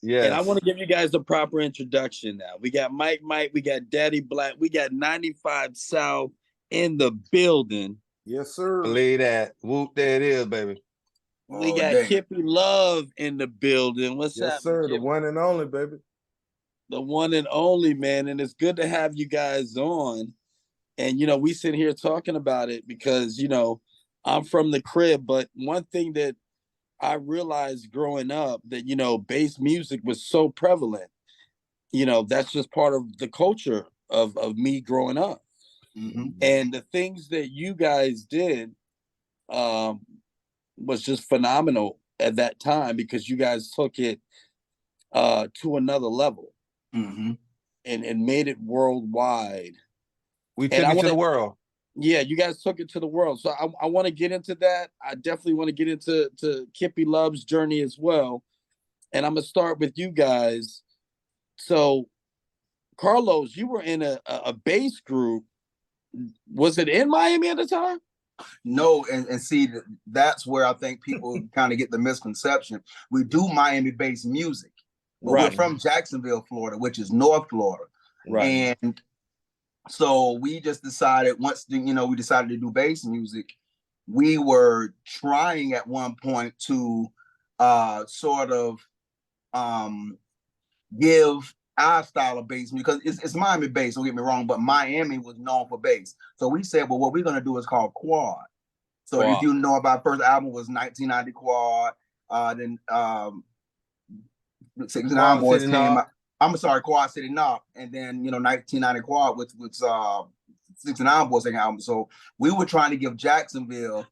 And I Yes. want to give you guys a proper introduction now. We got Mike, we got Daddy Black, we got 95 South in the building. Yes, sir. Believe that. Whoop, there it is, baby. We Oh, got damn. Kippy Love in the building. What's Yes, happening, sir. The Kippy? one and only, baby. The one and only, man. And it's good to have you guys on. And, you know, we sit here talking about it because, you know, I'm from the crib. But one thing that I realized growing up that, you know, bass music was so prevalent. You know, that's just part of the culture of me growing up. Mm-hmm. And the things that you guys did um, was just phenomenal at that time because you guys took it to another level Mm-hmm. and made it worldwide. We And took it to the world. yeah, you guys took it to the world. So I want to get into that. I definitely want to get into Kippy Love's journey as well. And I'm gonna start with you guys. So, Carlos, you were in a bass group. Was it in Miami at the time? No, and see, that's where I think people kind of get the misconception. We do Miami-based music, but we're Right. from Jacksonville, Florida, which is North Florida. Right. And so we just decided once, we decided to do bass music, we were trying at one point to sort of give our style of bass because it's Miami bass, don't get me wrong, but Miami was known for bass. So we said, well, what we're going to do is called quad. So if you know, about first album was 1990 Quad. Then 69 Boys came out. I'm sorry, Quad City Knock. And then, 1990 Quad with 69 Boys second album. So we were trying to give Jacksonville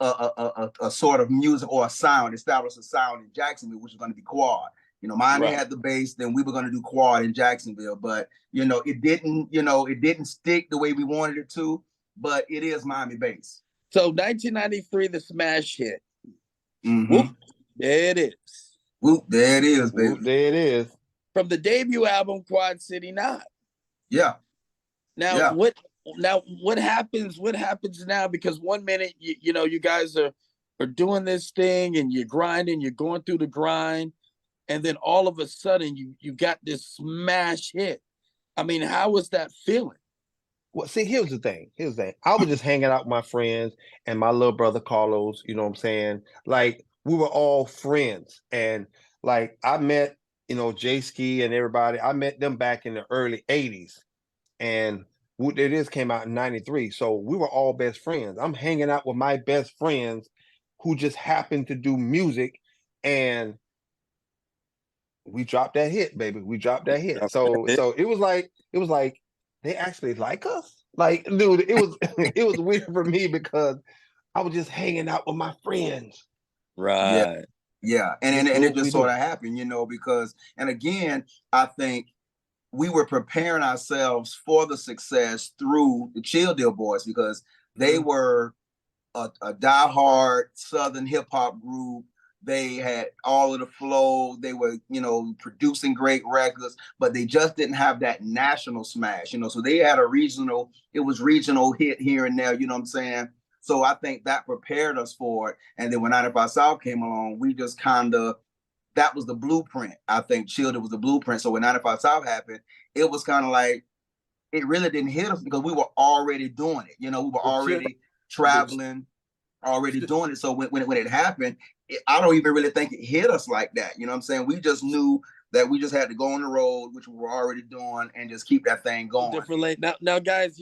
a sort of music or a sound, establish a sound in Jacksonville, which is going to be quad. Miami had the bass, then we were going to do quad in Jacksonville. But, it didn't stick the way we wanted it to, but it is Miami bass. So 1993, the smash hit. Mm-hmm. Whoop, there it is. Whoop, there it is, baby. Whoop, there it is. From the debut album, Quad City Knock. Yeah. Now, what happens? What happens now? Because one minute, you guys are doing this thing and you're grinding, you're going through the grind, and then all of a sudden, you got this smash hit. I mean, how was that feeling? Well, see, here's the thing. I was just hanging out with my friends and my little brother Carlos, you know what I'm saying? Like, we were all friends. And like, I met, J Ski and everybody. I met them back in the early 80s. And What It Is came out in 93. So we were all best friends. I'm hanging out with my best friends who just happened to do music. And we dropped that hit, baby. We dropped that hit. So it was like, they actually like us. Like, dude, it was weird for me because I was just hanging out with my friends. Right. Yeah. And it just sort of happened, because, and again, I think we were preparing ourselves for the success through the Chill Deal Boys because they were a diehard Southern hip hop group. They had all of the flow. They were, producing great records, but they just didn't have that national smash, So they had regional hit here and there, you know what I'm saying? So I think that prepared us for it. And then when 95 South came along, we just that was the blueprint. I think Children was the blueprint. So when 95 South happened, it was kind of like, it really didn't hit us because we were already doing it. We were already traveling, already doing it. So when it happened, I don't even really think it hit us like that. You know what I'm saying? We just knew that we just had to go on the road, which we were already doing, and just keep that thing going. Differently. Now, guys,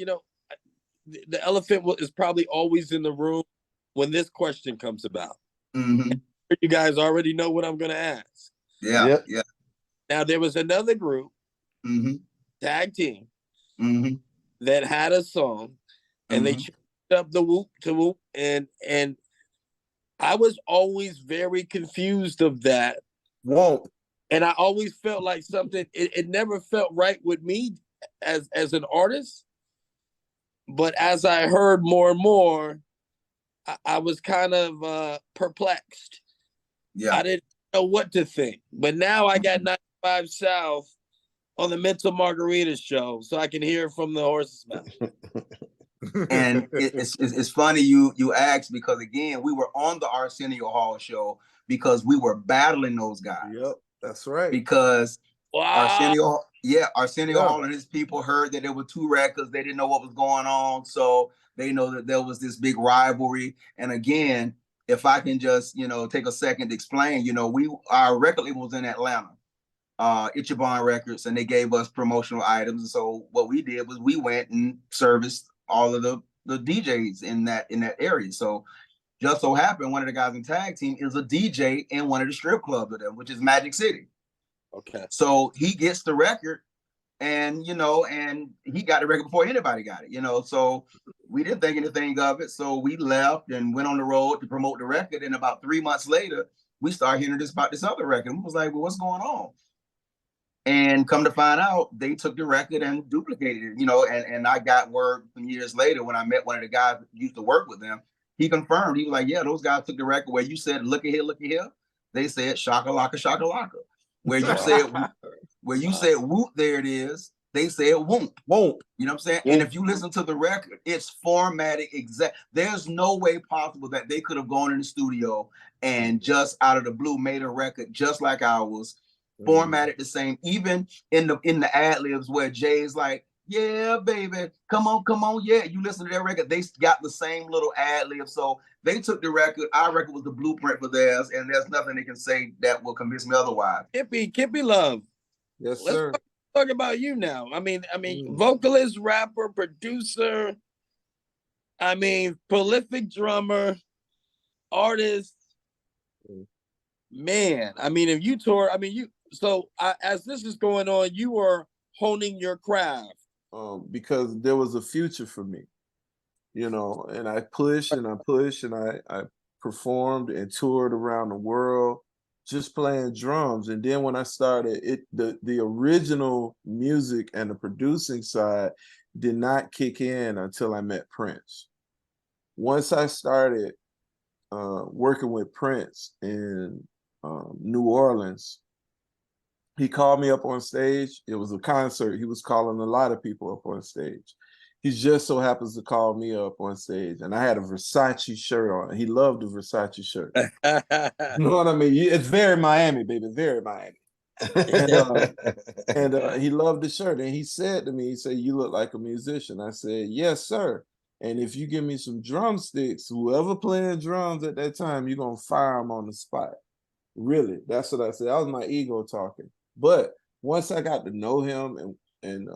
the elephant is probably always in the room when this question comes about. Mm-hmm. You guys already know what I'm going to ask. Yeah. Now, there was another group, tag team, that had a song, and they changed up the whoop to whoop, and I was always very confused of that. Whoa. And I always felt like something, it never felt right with me as an artist. But as I heard more and more, I was kind of perplexed. Yeah. I didn't know what to think. But now I got 95 South on the Mental Margarita show, so I can hear it from the horse's mouth. And it's funny you asked because again we were on the Arsenio Hall show because we were battling those guys. Yep. That's right. Because Wow. Arsenio Hall and his people heard that there were two records. They didn't know what was going on, so they know that there was this big rivalry. And again, if I can just take a second to explain, our record label was in Atlanta, Ichiban Records, and they gave us promotional items. And so what we did was we went and serviced all of the DJs in that area. So just so happened one of the guys in tag team is a DJ in one of the strip clubs of them, which is Magic City. Okay. So he gets the record, and and he got the record before anybody got it. So we didn't think anything of it. So we left and went on the road to promote the record. And about 3 months later, we started hearing about this other record. We was like, well, what's going on? And come to find out, they took the record and duplicated it, and I got word some years later when I met one of the guys that used to work with them. He confirmed. He was like, yeah, those guys took the record where you said, look at here. They said, shaka laka, shaka laka. Where you said, whoop, there it is. They said, won't. You know what I'm saying? And if you listen to the record, it's formatted exact. There's no way possible that they could have gone in the studio and just out of the blue made a record just like ours, formatted the same, even in the ad libs where Jay's like, yeah, baby, come on, yeah. You listen to that record, they got the same little ad lib. So they took the record. Our record was the blueprint for theirs, and there's nothing they can say that will convince me otherwise. Kippy Love. Yes, Let's sir. talk about you now. I mean, vocalist, rapper, producer. I mean, prolific drummer, artist. Man, I mean, if you tour, I mean, as this is going on, you are honing your craft. Because there was a future for me, and I pushed and I pushed and I performed and toured around the world just playing drums. And then when I started the original music and the producing side did not kick in until I met Prince. Once I started working with Prince in New Orleans, he called me up on stage. It was a concert. He was calling a lot of people up on stage. He just so happens to call me up on stage, and I had a Versace shirt on. He loved the Versace shirt. You know what I mean? It's very Miami, baby, very Miami. And he loved the shirt. And he said to me, he said, you look like a musician. I said, yes, sir. And if you give me some drumsticks, whoever playing drums at that time, you're going to fire them on the spot. Really, that's what I said. That was my ego talking. But once I got to know him and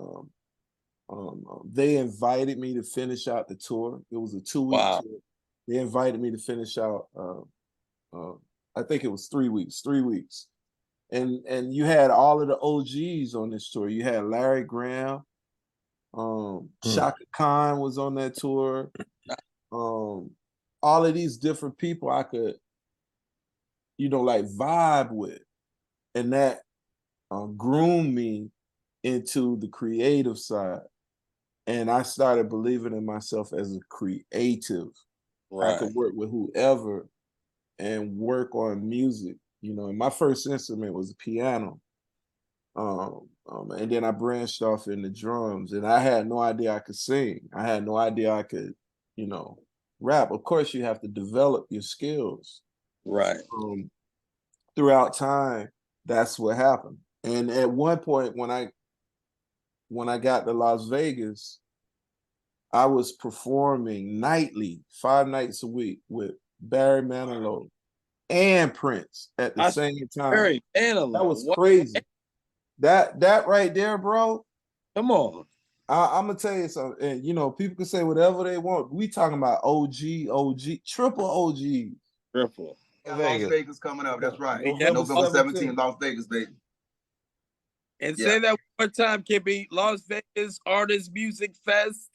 they invited me to finish out the tour. It was a 2-week tour. They invited me to finish out, I think it was 3 weeks. And you had all of the OGs on this tour. You had Larry Graham, Shaka Khan was on that tour. All of these different people I could, like vibe with. And that groomed me into the creative side. And I started believing in myself as a creative. Right. I could work with whoever and work on music. And my first instrument was a piano. And then I branched off into drums, and I had no idea I could sing. I had no idea I could, rap. Of course, you have to develop your skills. Right. Throughout time, that's what happened. And at one point, when I got to Las Vegas, I was performing nightly, 5 nights a week with Barry Manilow and Prince at the same time. Barry Manilow. That was crazy. That right there, bro. Come on. I'm gonna tell you something. And people can say whatever they want. We talking about OG, triple OG. Triple. Las Vegas coming up. That's right. November 17th, Las Vegas, baby. And say that one more time, Kippy. Las Vegas Artist Music Fest.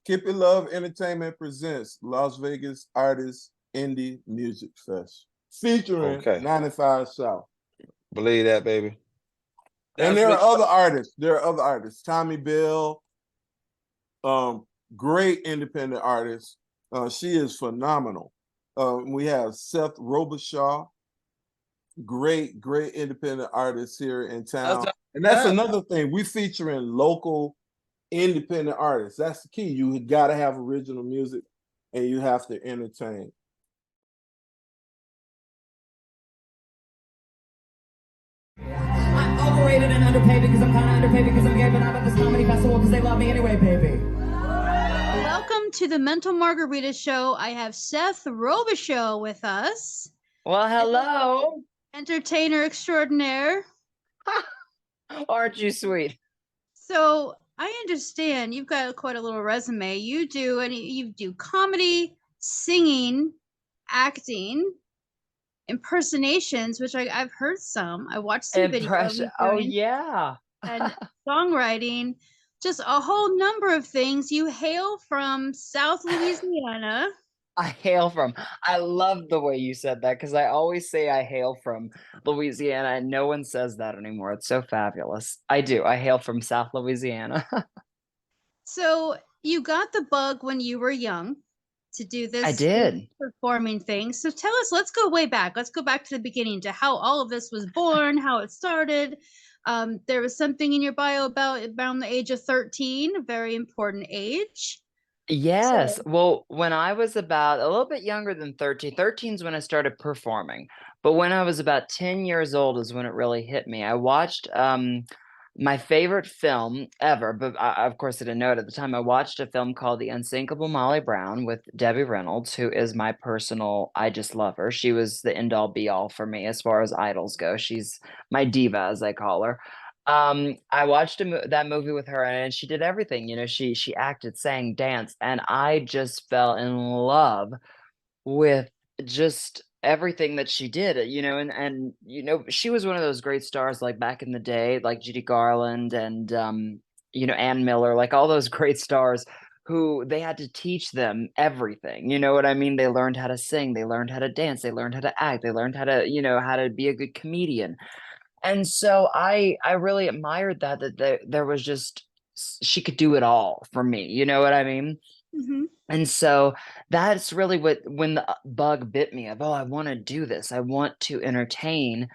Kippy Love Entertainment presents Las Vegas Artist Indie Music Fest, featuring 95 South. Believe that, baby. And there are other artists. Tommy Bell, great independent artist. She is phenomenal. We have Seth Robichaud, great independent artist here in town. And that's another thing. We featuring local independent artists. That's the key. You got to have original music and you have to entertain. overrated and underpaid because I'm kind of underpaid because I'm gay, but I'm at this comedy festival because they love me anyway, baby. Welcome to the Mental Margarita Show. I have Seth Robichaux with us. Well, hello. Entertainer extraordinaire. Aren't you sweet? So I understand you've got quite a little resume. You do comedy, singing, acting, impersonations, which I've heard some. I watched some videos. Oh yeah. And songwriting, just a whole number of things. You hail from South Louisiana. I love the way you said that because I always say I hail from Louisiana and no one says that anymore. It's so fabulous. I do. I hail from South Louisiana. So you got the bug when you were young to do this. I did. Performing thing. So tell us, let's go way back. Let's go back to the beginning to how all of this was born, how it started. There was something in your bio about around the age of 13, a very important age. Yes. So, Well, when I was about a little bit younger than 13, 13 is when I started performing. But when I was about 10 years old is when it really hit me. I watched my favorite film ever, but of course I didn't know it at the time. I watched a film called The Unsinkable Molly Brown with Debbie Reynolds, who is my personal, I just love her. She was the end all be all for me as far as idols go. She's my diva, as I call her. I watched that movie with her, and she did everything. You know, she acted, sang, danced, and I just fell in love with just everything that she did. You know, and you know, she was one of those great stars like back in the day, like Judy Garland and you know, Ann Miller, like all those great stars who they had to teach them everything. You know what I mean? They learned how to sing, they learned how to dance, they learned how to act, they learned how to, you know, how to be a good comedian. And so I really admired that there was just she could do it all for me, you know what I mean? mhm. And so that's really what when the bug bit me of, oh, I want to do this. I want to entertain,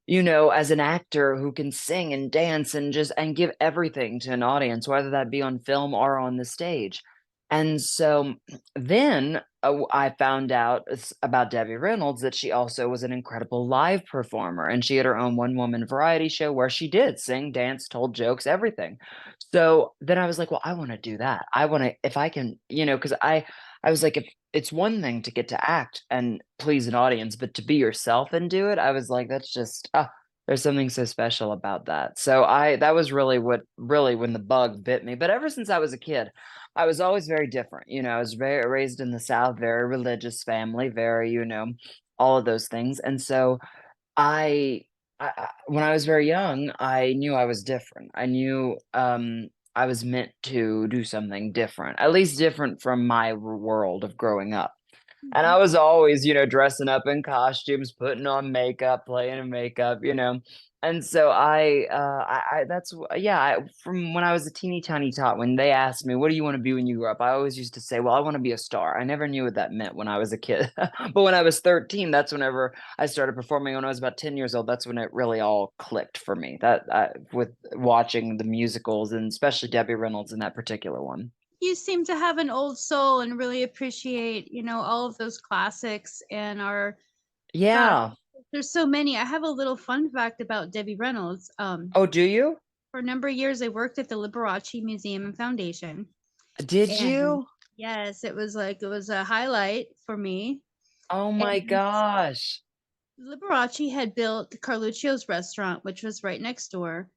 you know, as an actor who can sing and dance and just and give everything to an audience, whether that be on film or on the stage. And so then I found out about Debbie Reynolds that she also was an incredible live performer and she had her own one woman variety show where she did sing, dance, told jokes, everything. So then I was like, well, I want to do that. I want to, if I can, you know, because I was like, if it's one thing to get to act and please an audience, but to be yourself and do it, I was like, that's just, there's something so special about that. So that was really when the bug bit me. But ever since I was a kid, I was always very different. You know, I was very raised in the South, very religious family, very, you know, all of those things. And so I, when I was very young, I knew I was different. I knew I was meant to do something different, at least different from my world of growing up. And I was always, you know, dressing up in costumes, putting on makeup, playing in makeup, you know. And so from when I was a teeny tiny tot, when they asked me, what do you want to be when you grow up? I always used to say, well, I want to be a star. I never knew what that meant when I was a kid. But when I was 13, that's whenever I started performing. When I was about 10 years old, that's when it really all clicked for me. With watching the musicals and especially Debbie Reynolds in that particular one. You seem to have an old soul and really appreciate, you know, all of those classics and Yeah. there's so many. I have a little fun fact about Debbie Reynolds. Oh, do you? For a number of years, I worked at the Liberace Museum and Foundation. Did you? Yes, it was a highlight for me. Oh my gosh. Liberace had built the Carluccio's restaurant, which was right next door.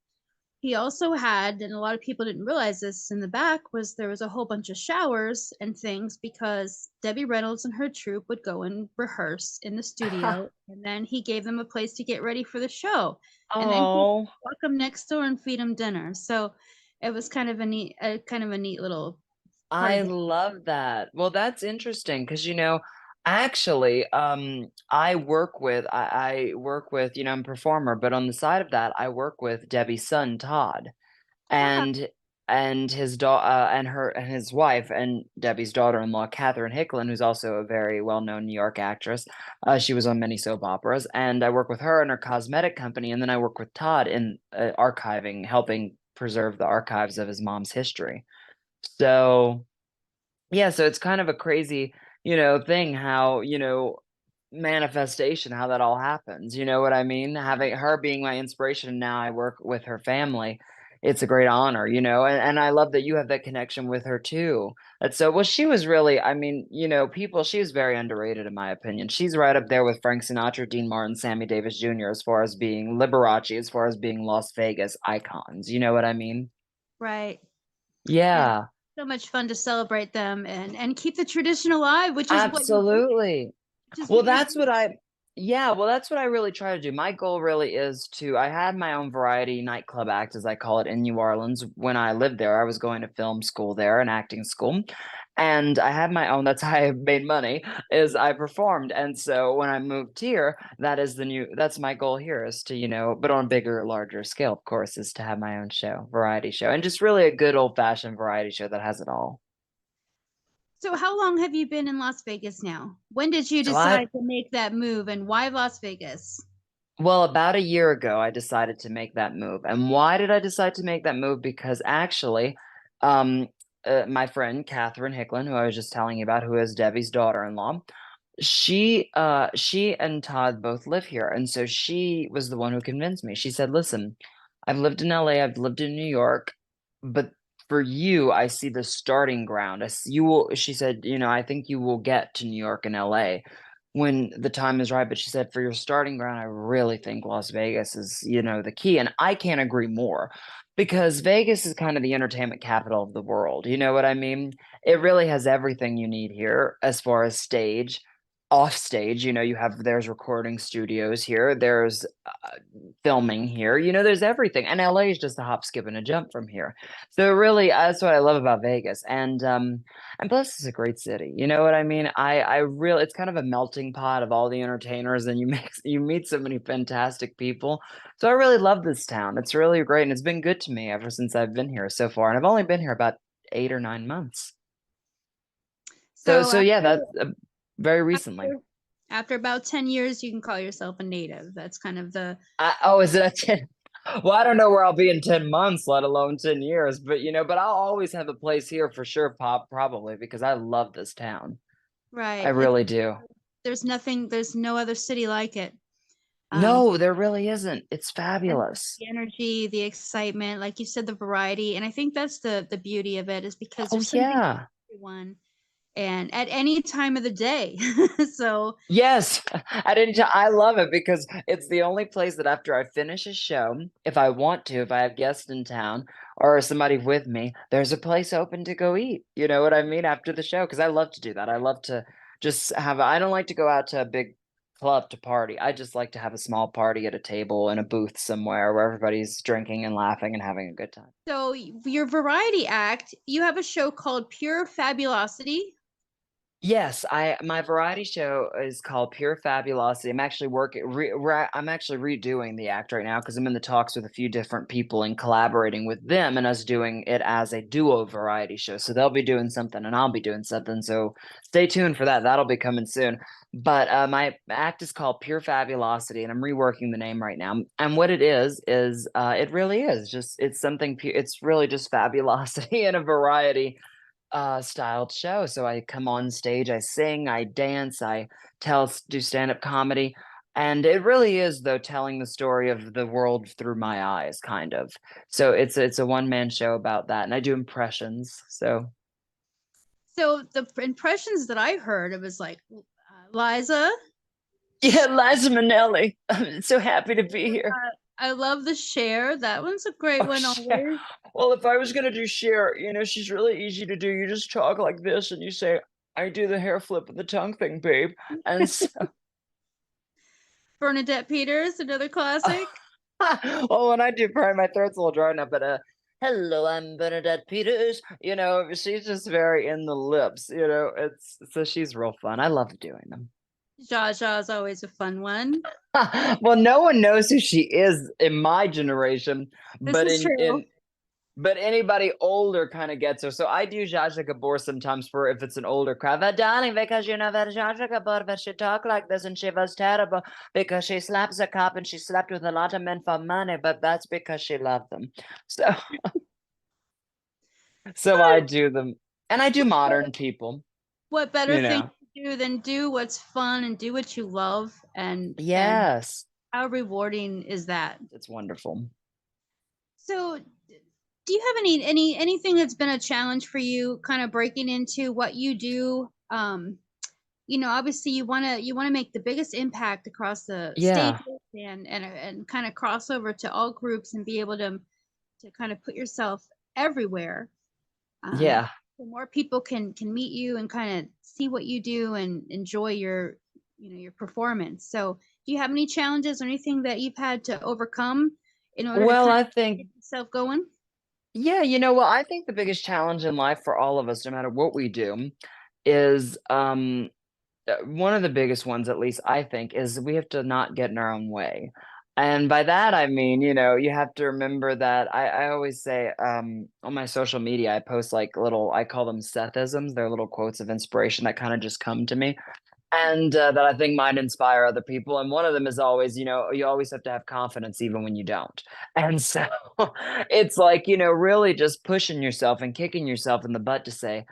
He also had, and a lot of people didn't realize this, in the back there was a whole bunch of showers and things because Debbie Reynolds and her troupe would go and rehearse in the studio, and then he gave them a place to get ready for the show. And then he'd walk them next door and feed them dinner. So it was kind of a neat little. I love that. Well, that's interesting because, you know, actually, I work with, you know, I'm a performer, but on the side of that, I work with Debbie's son, Todd, and his daughter and his wife and Debbie's daughter-in-law, Catherine Hicklin, who's also a very well-known New York actress. She was on many soap operas, and I work with her in her cosmetic company, and then I work with Todd in archiving, helping preserve the archives of his mom's history. So, yeah, so it's kind of a crazy, you know, thing how, you know, manifestation how that all happens. You know what I mean? Having her being my inspiration, now I work with her family. It's a great honor, you know, and I love that you have that connection with her too. And so, well, she was really, I mean, you know, she was very underrated in my opinion. She's right up there with Frank Sinatra, Dean Martin, Sammy Davis Jr. as far as being Liberace, as far as being Las Vegas icons. You know what I mean? Right. And Yeah, so much fun to celebrate them and keep the tradition alive, which is what you're doing, absolutely. which is Well, what you're that's what doing. yeah, well, that's what I really try to do. My goal really is I had my own variety nightclub act, as I call it, in New Orleans. When I lived there, I was going to film school there and acting school. And I had my own, that's how I made money, is I performed. And so when I moved here, that's my goal here is to, you know, but on a bigger, larger scale, of course, is to have my own show, variety show, and just really a good old fashioned variety show that has it all. So how long have you been in Las Vegas now? When did you So I decide to make that move and why Las Vegas? Well, about a year ago, I decided to make that move. And why did I decide to make that move? Because actually, um, my friend Catherine Hicklin, who I was just telling you about, who is Debbie's daughter-in-law, she and Todd both live here, and so she was the one who convinced me. She said, "Listen, I've lived in LA, I've lived in New York, but for you, I see the starting ground. You will," she said, "you know, I think you will get to New York and LA when the time is right." But she said, "For your starting ground, I really think Las Vegas is, you know, the key." And I can't agree more because Vegas is kind of the entertainment capital of the world. You know what I mean? It really has everything you need here as far as stage, off stage. You know, there's recording studios here, there's filming here, you know, there's everything. And LA is just a hop, skip, and a jump from here. So really, that's what I love about Vegas. And plus it's a great city. You know what I mean? I really, it's kind of a melting pot of all the entertainers, and you meet so many fantastic people. So I really love this town. It's really great, and it's been good to me ever since I've been here so far. And I've only been here about 8 or 9 months. So So yeah, that's very recently. after about 10 years, you can call yourself a native. That's kind of the Oh, is it a 10? Well, I don't know where I'll be in 10 months, let alone 10 years, but you know, but I'll always have a place here for sure, probably because I love this town. I right. really do. There's no other city like it. No, there really isn't. It's And fabulous. the energy, the excitement, like you said, the variety. And I think that's the beauty of it, is because Oh, there's something yeah. for everyone and at any time of the day. So Yes, at any time. I love it because it's the only place that after I finish a show, if I want to, if I have guests in town or somebody with me, there's a place open to go eat. You know what I mean? After the show, because I love to do that. I love to just I don't like to go out to a big club to party. I just like to have a small party at a table in a booth somewhere where everybody's drinking and laughing and having a good time. so your variety act, you have a show called Pure Fabulosity. Yes, my variety show is called Pure Fabulosity. I'm actually redoing the act right now because I'm in the talks with a few different people and collaborating with them and us doing it as a duo variety show. So they'll be doing something and I'll be doing something. So stay tuned for that. That'll be coming soon. But my act is called Pure Fabulosity, and I'm reworking the name right now. And what it is it really is just it's something pure. It's really just fabulosity in a variety styled show. So I come on stage, I sing, I dance, do stand-up comedy. And it really is though telling the story of the world through my eyes, kind of. So it's a one-man show about that. And I do impressions. So So the impressions that I heard, it was like Liza. yeah, Liza Minnelli. I'm so happy to be here. I love the Cher. That one's a great Oh, one Cher. always. Well, if I was gonna do Cher, you know, she's really easy to do. You just talk like this and you say, I do the hair flip and the tongue thing, babe. And so Bernadette Peters, another classic. well, when I do cry, my throat's a little dry now, but hello, I'm Bernadette Peters. You know, she's just very in the lips, you know, so she's real fun. I love doing them. Zsa Zsa is always a fun one. Well, no one knows who she is in my generation, This but is true. but anybody older kind of gets her. So I do Zsa Zsa Gabor sometimes for if it's an older crowd. But darling, because you know that Zsa Zsa Gabor, but she talked like this and she was terrible because she slaps a cop and she slept with a lot of men for money, but that's because she loved them. So so I do them. And I do modern people, What better you thing know. to do, then do what's fun and do what you love, and Yes. how rewarding is that? It's wonderful. So, do you have anything that's been a challenge for you, kind of breaking into what you do? Obviously you want to make the biggest impact across the Yeah. stages and kind of cross over to all groups and be able to kind of put yourself everywhere. Yeah. So more people can meet you and kind of see what you do and enjoy your performance. So, do you have any challenges or anything that you've had to overcome in order to Well, kind I of think, get yourself going? yeah, I think the biggest challenge in life for all of us, no matter what we do, is one of the biggest ones, at least I think, is we have to not get in our own way. And by that, I mean, you have to remember that I always say on my social media, I post like little, I call them Sethisms. They're little quotes of inspiration that kind of just come to me and that I think might inspire other people. And one of them is always, you always have to have confidence even when you don't. And so it's like, really just pushing yourself and kicking yourself in the butt to say,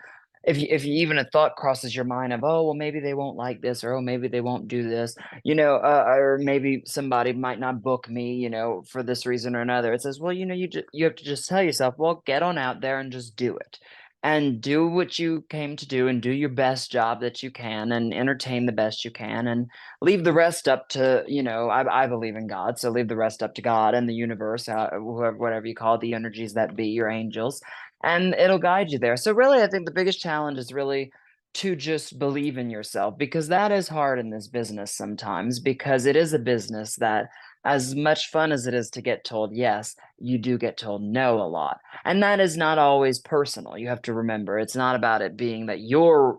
if you even a thought crosses your mind of, oh well, maybe they won't like this, or oh maybe they won't do this, or maybe somebody might not book me, for this reason or another. It says, well, you have to just tell yourself, well, get on out there and just do it, and do what you came to do, and do your best job that you can, and entertain the best you can, and leave the rest up to, I believe in God, so leave the rest up to God and the universe, whoever, whatever you call it, the energies that be, your angels, and it'll guide you there. So really, I think the biggest challenge is really to just believe in yourself, because that is hard in this business sometimes, because it is a business that, as much fun as it is to get told yes, you do get told no a lot. And that is not always personal. You have to remember, it's not about it being that you're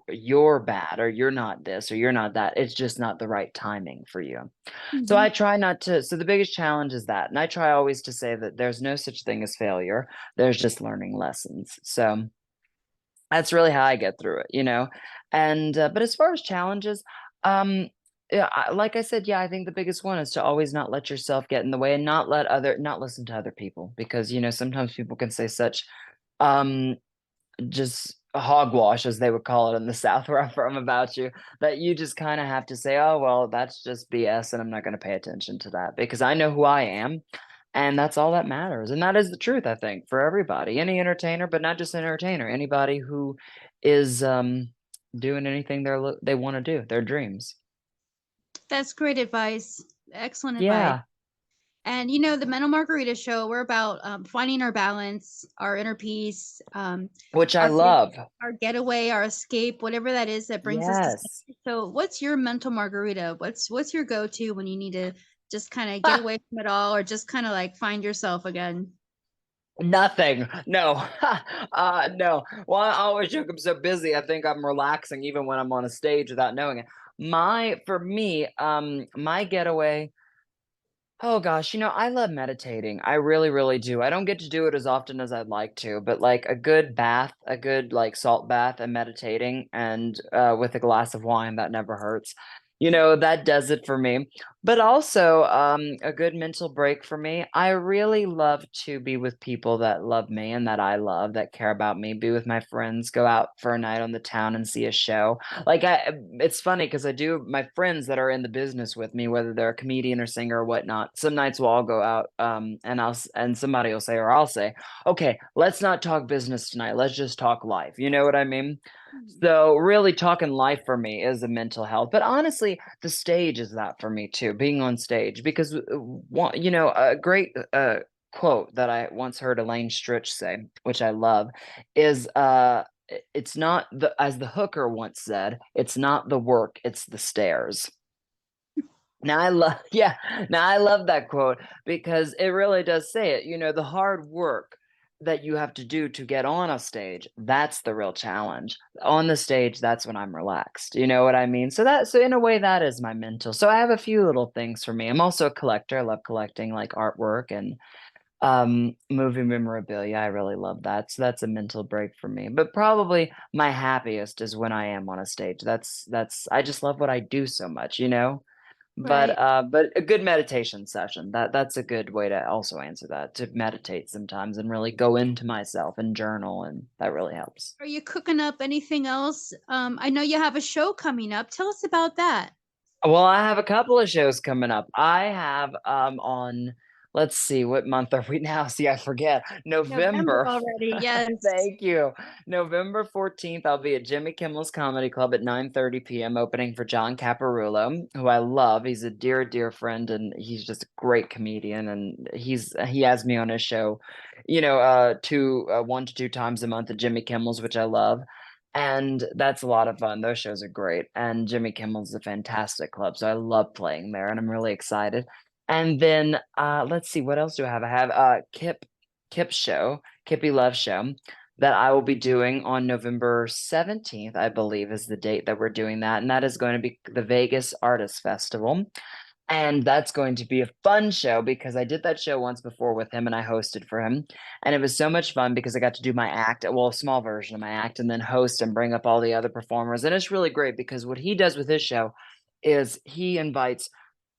bad, or you're not this, or you're not that. It's just not the right timing for you. So Mm-hmm. I try not to, so the biggest challenge is that. And I try always to say that there's no such thing as failure. There's just learning lessons. So that's really how I get through it. And but as far as challenges, um yeah, like I said, yeah, I think the biggest one is to always not let yourself get in the way, and not listen to other people, because sometimes people can say such um just hogwash, as they would call it in the South where I'm from, about you, that you just kind of have to say, oh, well, that's just BS, and I'm not going to pay attention to that, because I know who I am, and that's all that matters. And that is the truth, I think, for everybody, any entertainer, but not just an entertainer, anybody who is doing anything they want to do, their dreams. That's great advice. Excellent advice. Yeah, And the Mental Margarita Show, we're about finding our balance, our inner peace, which I our love. our getaway, our escape, whatever that is that brings us to Yes. center. So, what's your mental margarita? What's your go-to when you need to just kind of get away from it all, or just kind of like find yourself again? Nothing. No. No. Well, I always joke I'm so busy. I think I'm relaxing even when I'm on a stage without knowing it. For me, my getaway, oh gosh, I love meditating. I really, really do. I don't get to do it as often as I'd like to, but like a good bath, a good like salt bath and meditating, and with a glass of wine, that never hurts. That does it for me. But also a good mental break for me. I really love to be with people that love me and that I love, that care about me, be with my friends, go out for a night on the town and see a show. Like it's funny because I do, my friends that are in the business with me, whether they're a comedian or singer or whatnot, some nights we'll all go out, and somebody will say, or I'll say, okay, let's not talk business tonight. Let's just talk life. You know what I mean? So really talking life for me is a mental health. But honestly, the stage is that for me too, being on stage, because a great quote that I once heard Elaine Stritch say, which I love, is it's not the, as the hooker once said, it's not the work, it's the stairs. Now I love, yeah. Now I love that quote, because it really does say it. The hard work that you have to do to get on a stage, that's the real challenge. On the stage, that's when I'm relaxed. You know what I mean? So in a way, that is my mental. So I have a few little things for me. I'm also a collector. I love collecting like artwork and movie memorabilia. I really love that. So that's a mental break for me. But probably my happiest is when I am on a stage. That's I just love what I do so much. But a good meditation session, that's a good way to also answer that, to meditate sometimes and really go into myself and journal, and that really helps. Are you cooking up anything else? I know you have a show coming up. Tell us about that. Well, I have a couple of shows coming up. I have on, let's see, what month are we now? See, I forget. November November. already, yes. Thank you. November 14th, I'll be at Jimmy Kimmel's Comedy Club at 9:30 p.m. opening for John Caparulo, who I love. He's a dear, dear friend, and he's just a great comedian. And he has me on his show, 1 to 2 times a month at Jimmy Kimmel's, which I love. And that's a lot of fun. Those shows are great. And Jimmy Kimmel's a fantastic club, so I love playing there, and I'm really excited. And then let's see, what else do I have? I have Kip's show, Kippy Love Show, that I will be doing on November 17th, I believe is the date that we're doing that. And that is going to be the Vegas Artists Festival. And that's going to be a fun show because I did that show once before with him and I hosted for him. And it was so much fun because I got to do my act, well, a small version of my act, and then host and bring up all the other performers. And it's really great because what he does with his show is he invites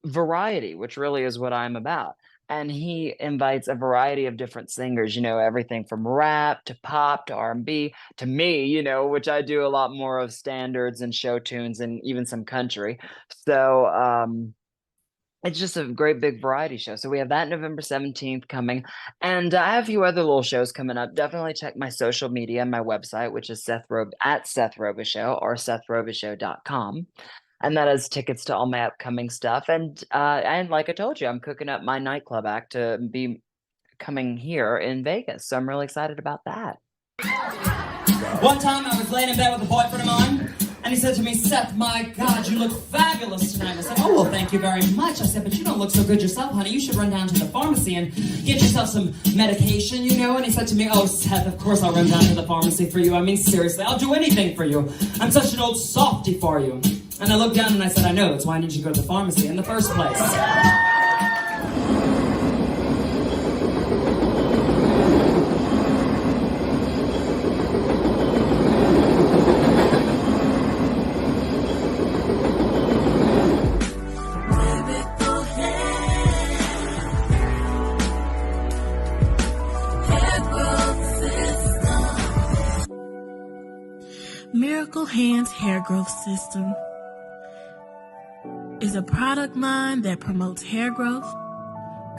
variety, which really is what I'm about. And he invites a variety of different singers, everything from rap to pop to R&B to me, which I do a lot more of standards and show tunes and even some country. So, it's just a great big variety show. So we have that November 17th coming. And I have a few other little shows coming up. Definitely check my social media and my website, which is Seth Robichaux or SethRobichaux.com. And that has tickets to all my upcoming stuff. And like I told you, I'm cooking up my nightclub act to be coming here in Vegas. So I'm really excited about that. One time I was laying in bed with a boyfriend of mine, and he said to me, "Seth, my God, you look fabulous tonight." I said, "Oh, well, thank you very much." I said, "But you don't look so good yourself, honey. You should run down to the pharmacy and get yourself some medication, And he said to me, "Oh, Seth, of course I'll run down to the pharmacy for you. I mean, seriously, I'll do anything for you. I'm such an old softy for you." And I looked down and I said, "I know, that's why I need you to go to the pharmacy in the first place." Miracle Hands Hair Growth System is a product line that promotes hair growth,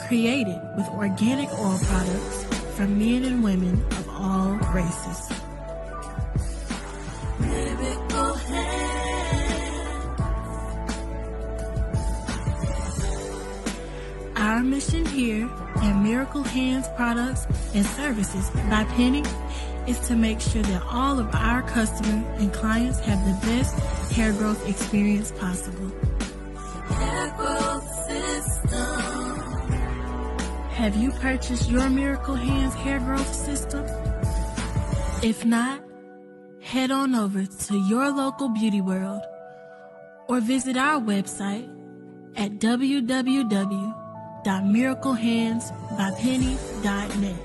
created with organic oil products from men and women of all races. Miracle Hands. Our mission here at Miracle Hands Products and Services by Penny is to make sure that all of our customers and clients have the best hair growth experience possible. Hair growth system. Have you purchased your Miracle Hands hair growth system? If not, head on over to your local beauty world or visit our website at www.miraclehandsbypenny.net.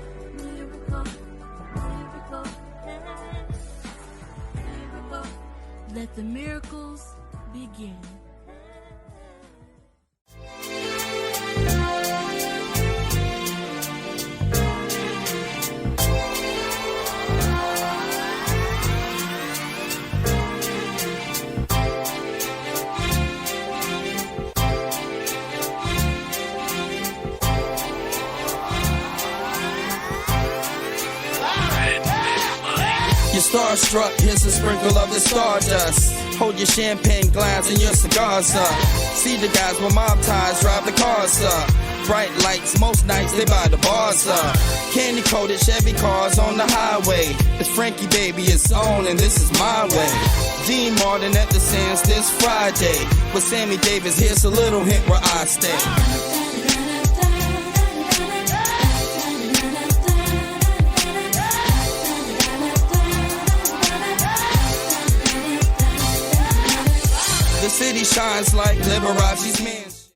Let the miracles begin. You're starstruck, here's a sprinkle of the stardust. Hold your champagne glass and your cigars up. See the guys with mob ties drive the cars up. Bright lights, most nights they buy the bars up. Candy coated Chevy cars on the highway. It's Frankie baby, it's on and this is my way. Dean Martin at the Sands this Friday. With Sammy Davis, here's a little hint where I stay. The city shines like Liberace's man.